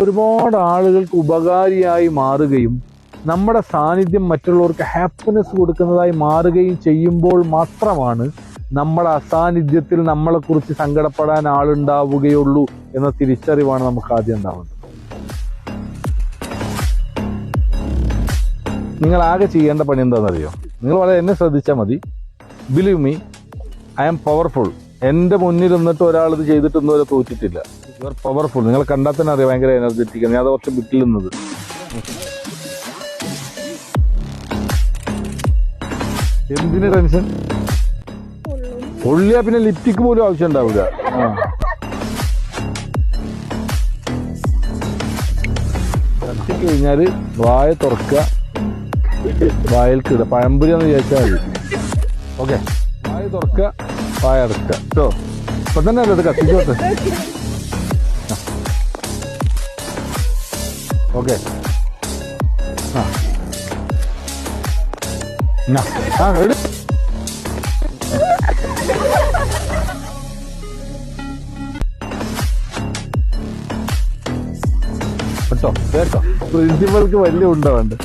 ഒരുപാട് ആളുകൾക്ക് ഉപകാരിയായി മാറുകയും നമ്മുടെ സാന്നിധ്യം മറ്റുള്ളവർക്ക് ഹാപ്പിനെസ് കൊടുക്കുന്നതായി മാറുകയും ചെയ്യുമ്പോൾ മാത്രമാണ് നമ്മുടെ അസാന്നിധ്യത്തിൽ നമ്മളെക്കുറിച്ച് സങ്കടപ്പെടാൻ ആളുണ്ടാവുകയുള്ളൂ എന്ന തിരിച്ചറിവാണ് നമുക്ക് ആദ്യം ഉണ്ടാവുന്നത്. നിങ്ങൾ ആകെ ചെയ്യേണ്ട പണി എന്താണെന്നറിയോ? നിങ്ങൾ വളരെ എന്നെ ശ്രദ്ധിച്ചാൽ മതി. Believe me, I am powerful. എൻ്റെ മുന്നിൽ നിന്നിട്ട് ഒരാൾ ഇത് ചെയ്തിട്ടൊന്നും വരെ തോറ്റിട്ടില്ല. You are powerful. നിങ്ങൾ കണ്ടാൽ തന്നെ അറിയാം, ഭയങ്കര എനർജറ്റിക്. ഞാൻ അത് കുറച്ച് വിട്ടിൽ നിന്നത്. എന്തിന് ടെൻഷൻ? പൊള്ളിയാ പിന്നെ ലിപ്റ്റിക്ക് പോലും ആവശ്യം ഉണ്ടാവില്ല. കഴിഞ്ഞാല് വായ തുറക്കുക, വായിൽ കിടുക. പഴംപൊരി എന്ന് വിചാരിച്ചാൽ മതി. ഓക്കെ, വായ തുറക്കുക, വായ അടക്കുക കേട്ടോ. ഇപ്പൊ തന്നെ അല്ലേ ഇത് കത്തിച്ചോട്ടെ. ഓക്കെ, എടു. കേട്ടോ കേട്ടോ, പ്രിൻസിപ്പൾക്ക് വലിയ ഉണ്ടാവുണ്ട്.